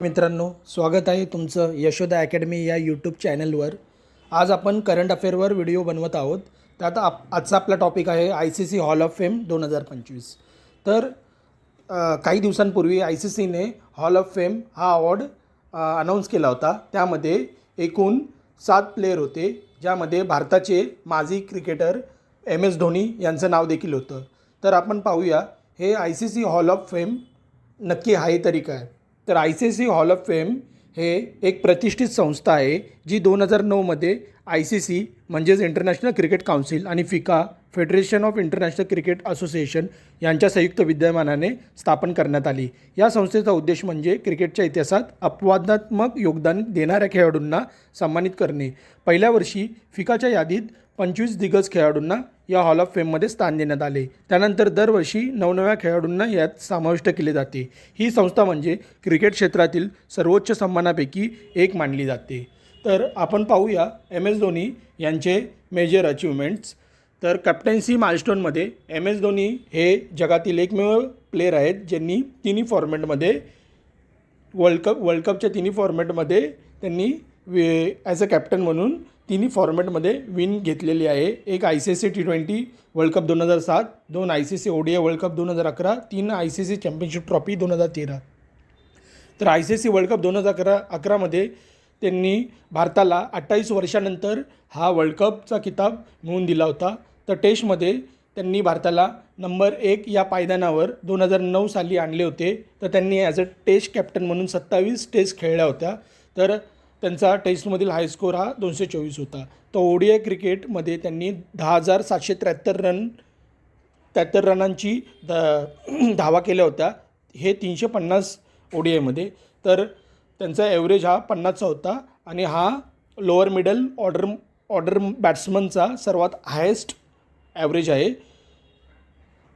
मित्रांनो, स्वागत आहे तुमचं यशोदा अकॅडमी या यूट्यूब चॅनलवर। आज आपण करंट अफेअरवर व्हिडिओ बनवत आहोत। त्यात आजचा आपला टॉपिक आहे ICC हॉल ऑफ फेम 2025। तर काही दिवसांपूर्वी ICCने हॉल ऑफ फेम हा अवॉर्ड अनाऊन्स केला होता। त्यामध्ये एकूण 7 प्लेयर होते, ज्यामध्ये भारताचे माजी क्रिकेटर MS धोनी यांचं नाव देखील होतं। तर आपण पाहूया हे ICC हॉल ऑफ फेम नक्की आहे तरी काय। तर ICC हॉल ऑफ फेम हे एक प्रतिष्ठित संस्था आहे, जी 2009मध्ये ICC म्हणजेच इंटरनॅशनल क्रिकेट काउन्सिल आणि फिका federation of international cricket association यांच्या संयुक्त विद्यमानाने स्थापन करण्यात आली। या संस्थेचा उद्देश म्हणजे क्रिकेटच्या इतिहासात अपवादात्मक योगदान देणाऱ्या खेळाडूंना सन्मानित करणे। पहिल्या वर्षी फिकाच्या यादीत 25 दिग्गज खेळाडूंना या हॉल ऑफ फेममध्ये स्थान देण्यात आले। त्यानंतर दरवर्षी नवनव्या खेळाडूंना यात समाविष्ट केले जाते। ही संस्था म्हणजे क्रिकेट क्षेत्रातील सर्वोच्च सन्मानापैकी एक मानली जाते। तर आपण पाहूया MS धोनी यांचे मेजर अचीवमेंट्स। तर कॅप्टन्सी माइलस्टोनमध्ये MS धोनी हे जगातील एकमेव प्लेयर आहेत ज्यांनी तिन्ही फॉर्मॅटमध्ये वर्ल्ड कपच्या तिन्ही फॉर्मॅटमध्ये त्यांनी ॲज अ कॅप्टन म्हणून तिन्ही फॉर्मॅटमध्ये विन घेतलेली आहे। एक ICC T20 world cup 2007, 2 ICC ODI world cup 2011, 3 ICC championship trophy 2013। तर ICC वर्ल्ड कप 2011मध्ये त्यांनी भारताला 28 वर्षानंतर हा वर्ल्ड कपचा किताब मिळवून दिला होता। तर टेस्टमध्ये त्यांनी भारताला नंबर 1 या पायदानावर 2009 साली आणले होते। तर त्यांनी ॲज अ टेस्ट कॅप्टन म्हणून 27 टेस्ट खेळल्या होत्या। तर त्यांचा टेस्टमधील हाय स्कोर हा 224 होता। तर ODI क्रिकेटमध्ये त्यांनी 10,773 रनांची धावा केल्या होत्या, हे 350 ODIमध्ये। तर त्यांचा ॲव्हरेज हा 50चा होता आणि हा लोअर मिडल ऑर्डर बॅट्समनचा सर्वात हायेस्ट ॲव्हरेज आहे।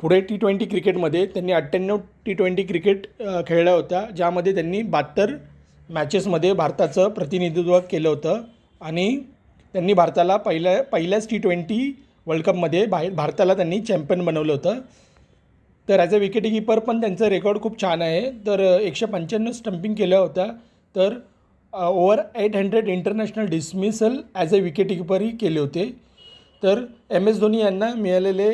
पुढे T20 क्रिकेटमध्ये त्यांनी 98 T20 क्रिकेट खेळल्या होत्या, ज्यामध्ये त्यांनी 72 मॅचेसमध्ये भारताचं प्रतिनिधित्व केलं होतं आणि त्यांनी भारताला पहिल्याच T20 वर्ल्ड कपमध्ये भारताला त्यांनी चॅम्पियन बनवलं होतं। तर ॲज अ विकेटकीपर पण त्यांचं रेकॉर्ड खूप छान आहे। तर 195 स्टंपिंग केल्या होत्या। तर over 800 international dismissal as a विकेटकीपरही केले होते। तर MS धोनी यांना मिळालेले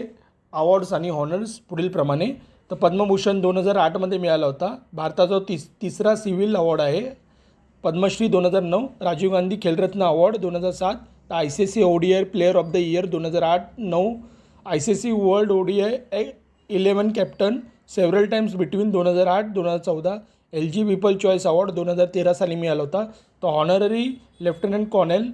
अवॉर्ड्स आणि हॉनर्स पुढीलप्रमाणे। तर पद्मभूषण 2008मध्ये मिळाला होता, भारताचा तिसरा सिव्हिल अवॉर्ड आहे। Padma Shri 2009, Rajiv Gandhi Khel Ratna award 2007, ICC ODI player of the year 2008-9, ICC world ODI 11 captain several times between 2008-2014, LG people choice award 2013 साली मिळाला होता। तो ऑनररी लेफ्टनंट कर्नल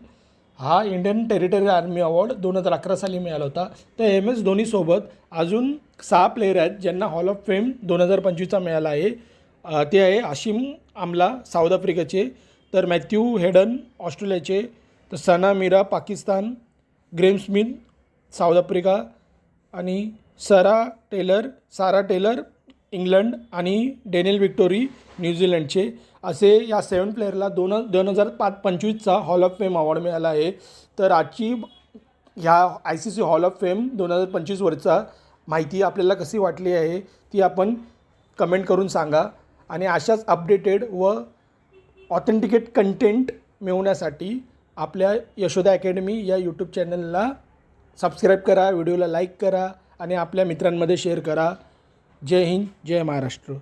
हा इंडियन टेरिटरी आर्मी अवॉर्ड 2011 साली मिळाला होता। तर MS धोनीसोबत अजून 6 प्लेयर आहेत ज्यांना हॉल ऑफ फेम 2025चा मिळाला आहे। ते आहे हाशिम आमला साऊथ आफ्रिकेचे, तर मॅथ्यू हेडन ऑस्ट्रेलियाचे, तर Sana Mir Pakistan, Graeme Smith South Africa आणि सारा टेलर इंग्लंड आणि डेनियल विक्टोरी न्यूझीलंडचे, असे या 7 प्लेयरला 2025चा हॉल ऑफ फेम अवॉर्ड मिळाला आहे। तर आजची ह्या ICC हॉल ऑफ फेम 2025वरचा माहिती आपल्याला कशी वाटली आहे ती आपण कमेंट करून सांगा। आणि अशाच अपडेटेड व ऑथेंटिकेट कंटेंट मिळवण्यासाठी आपल्या यशोदा अकॅडमी या यूट्यूब चॅनलला सबस्क्राईब करा, व्हिडिओला लाईक करा आणि आपल्या मित्रांमध्ये शेअर करा। जय हिंद, जय महाराष्ट्र।